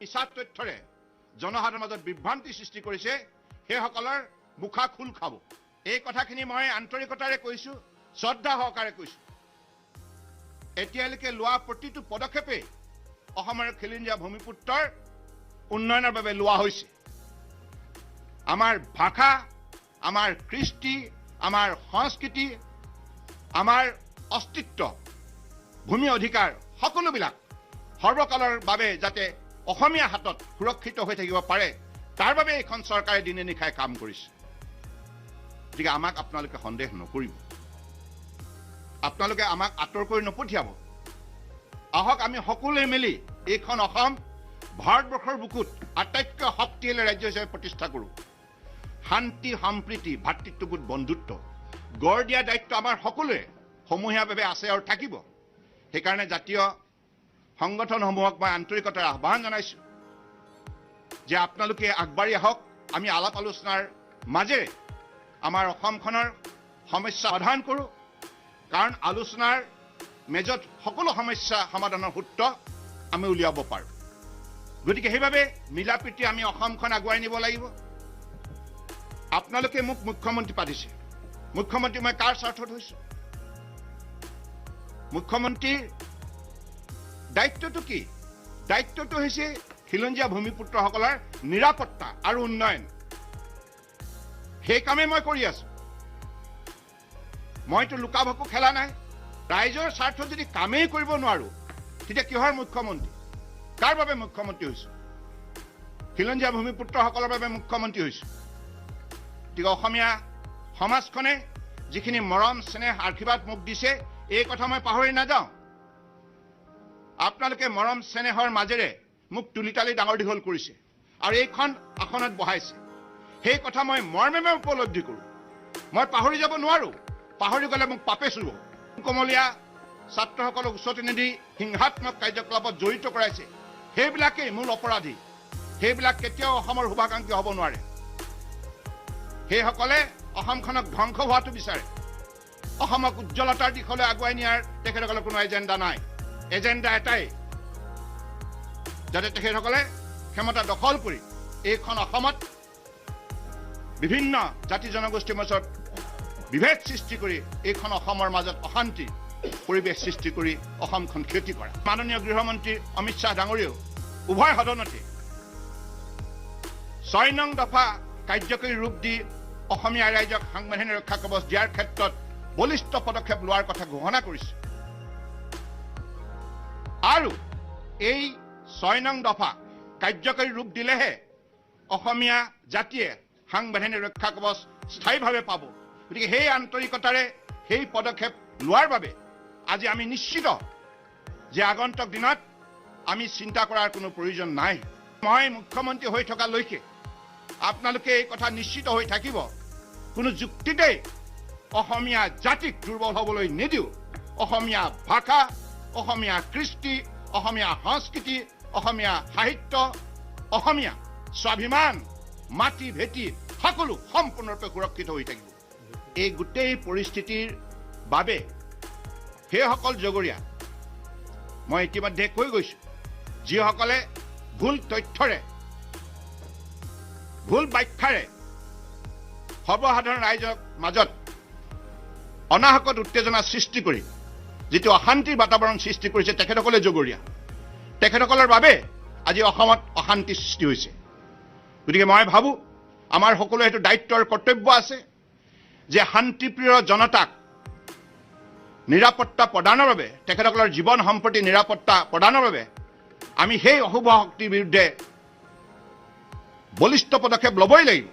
মিছা তথ্যৰে জনসাধাৰণৰ মাজত বিভ্ৰান্তি সৃষ্টি কৰিছে সেইসকলৰ মুখা খোল খাব। এই কথাখিনি মই আন্তৰিকতাৰে কৈছো, শ্ৰদ্ধা সহকাৰে কৈছো। এতিয়ালৈকে লোৱা প্ৰতিটো পদক্ষেপে অসমৰ খিলঞ্জীয়া ভূমিপুত্ৰৰ উন্নয়নৰ বাবে লোৱা হৈছে। আমাৰ ভাষা, আমাৰ কৃষ্টি, আমাৰ সংস্কৃতি, আমাৰ অস্তিত্ব, ভূমি অধিকাৰ সকলোবিলাক সৰ্বকালৰ বাবে যাতে অসমীয়া হাতত সুৰক্ষিত হৈ থাকিব পাৰে তাৰ বাবে এইখন চৰকাৰে দিনে নিশাই কাম কৰিছে। গতিকে আমাক আপোনালোকে সন্দেহ নকৰিব, আপোনালোকে আমাক আঁতৰ কৰি নপঠিয়াব। আহক আমি সকলোৱে মিলি এইখন অসম ভাৰতবৰ্ষৰ বুকুত আটাইতকৈ শক্তিশালী ৰাজ্য হিচাপে প্ৰতিষ্ঠা কৰোঁ। শান্তি, সম্প্ৰীতি, ভাতৃত্ববোধ, বন্ধুত্ব গঢ় দিয়া দায়িত্ব আমাৰ সকলোৰে সমূহীয়াভাৱে আছে আৰু থাকিব। সেইকাৰণে জাতীয় সংগঠনসমূহক মই আন্তৰিকতাৰে আহ্বান জনাইছো যে আপোনালোকে আগবাঢ়ি আহক। আমি আলাপ আলোচনাৰ মাজেৰে আমাৰ অসমখনৰ সমস্যা সমাধান কৰোঁ, কাৰণ আলোচনাৰ মেজত সকলো সমস্যা সমাধানৰ সূত্ৰ আমি উলিয়াব পাৰোঁ। গতিকে সেইবাবে মিলা প্ৰীতি আমি অসমখন আগুৱাই নিব লাগিব। আপোনালোকে মোক মুখ্যমন্ত্ৰী পাতিছে। মুখ্যমন্ত্ৰী মই কাৰ স্বাৰ্থত হৈছো? মুখ্যমন্ত্ৰীৰ দায়িত্বটো কি? দায়িত্বটো হৈছে খিলঞ্জীয়া ভূমিপুত্ৰসকলৰ নিৰাপত্তা আৰু উন্নয়ন। সেই কামেই মই কৰি আছো। মইতো লুকা-ভাকু খেলা নাই। ৰাইজৰ স্বাৰ্থত যদি কামেই কৰিব নোৱাৰো তেতিয়া কিহৰ মুখ্যমন্ত্ৰী? কাৰ বাবে মুখ্যমন্ত্ৰী হৈছো? খিলঞ্জীয়া ভূমিপুত্ৰসকলৰ বাবে মুখ্যমন্ত্ৰী হৈছো। গতিকে অসমীয়া সমাজখনে যিখিনি মৰম, স্নেহ, আশীৰ্বাদ মোক দিছে এই কথা মই পাহৰি নাযাওঁ। আপোনালোকে মৰম স্নেহৰ মাজেৰে মোক তুলি তালি ডাঙৰ দীঘল কৰিছে আৰু এইখন আসনত বহাইছে। সেই কথা মই মৰ্মেৰে উপলব্ধি কৰোঁ। মই পাহৰি যাব নোৱাৰো। পাহৰি গ'লে মোক পাপে চুব। কমলীয়া ছাত্ৰসকলক উচতি নিদি হিংসাত্মক কাৰ্যকলাপত জড়িত কৰাইছে, সেইবিলাকেই মূল অপৰাধী। সেইবিলাক কেতিয়াও অসমৰ শুভাকাংক্ষী হ'ব নোৱাৰে। সেইসকলে অসমখনক ধ্বংস হোৱাটো বিচাৰে। অসমক উজ্জ্বলতাৰ দিশলৈ আগুৱাই নিয়াৰ তেখেতসকলৰ কোনো এজেণ্ডা নাই। এজেণ্ডা এটাই, যাতে তেখেতসকলে ক্ষমতা দখল কৰি এইখন অসমত বিভিন্ন জাতি জনগোষ্ঠীৰ মাজত বিভেদ সৃষ্টি কৰি এইখন অসমৰ মাজত অশান্তি পৰিৱেশ সৃষ্টি কৰি অসমখন ক্ষতি কৰা। মাননীয় গৃহমন্ত্ৰী অমিত শ্বাহ ডাঙৰীয়াও উভয় সদনতে ৬ নং দফা কাৰ্যকৰী ৰূপ দি অসমীয়া ৰাইজক সাংবিধানিক ৰক্ষা কৱচ দিয়াৰ ক্ষেত্ৰত বলিষ্ঠ পদক্ষেপ লোৱাৰ কথা ঘোষণা কৰিছে। আৰু এই ৬ নং দফা কাৰ্যকৰী ৰূপ দিলেহে অসমীয়া জাতিয়ে সাংবিধানিক ৰক্ষা কৱচ স্থায়ীভাৱে পাব। গতিকে সেই আন্তৰিকতাৰে সেই পদক্ষেপ লোৱাৰ বাবে আজি আমি নিশ্চিত যে আগন্তুক দিনত আমি চিন্তা কৰাৰ কোনো প্ৰয়োজন নাই। মই মুখ্যমন্ত্ৰী হৈ থকালৈকে আপোনালোকে এই কথা নিশ্চিত হৈ থাকিব, কোনো যুক্তিতেই অসমীয়া জাতিক দুৰ্বল হ'বলৈ নিদিওঁ। অসমীয়া ভাষা, অসমীয়া কৃষ্টি, অসমীয়া সংস্কৃতি, অসমীয়া সাহিত্য, অসমীয়া স্বাভিমান, মাটি ভেটি সকলো সম্পূৰ্ণৰূপে সুৰক্ষিত হৈ থাকিব। এই গোটেই পৰিস্থিতিৰ বাবে সেইসকল জগৰীয়া মই ইতিমধ্যে কৈ গৈছো, যিসকলে ভুল তথ্যৰে, ভুল ব্যাখ্যাৰে সৰ্বসাধাৰণ ৰাইজৰ মাজত অনাহকত উত্তেজনা সৃষ্টি কৰি যিটো অশান্তিৰ বাতাবৰণ সৃষ্টি কৰিছে তেখেতসকলে জগৰীয়া। তেখেতসকলৰ বাবে আজি অসমত অশান্তি সৃষ্টি হৈছে। গতিকে মই ভাবোঁ আমাৰ সকলোৰে এইটো দায়িত্ব আৰু কৰ্তব্য আছে যে শান্তিপ্ৰিয় জনতাক নিৰাপত্তা প্ৰদানৰ বাবে, তেখেতসকলৰ জীৱন সম্পত্তি নিৰাপত্তা প্ৰদানৰ বাবে আমি সেই অশুভ শক্তিৰ বিৰুদ্ধে বলিষ্ঠ পদক্ষেপ ল'বই লাগিব।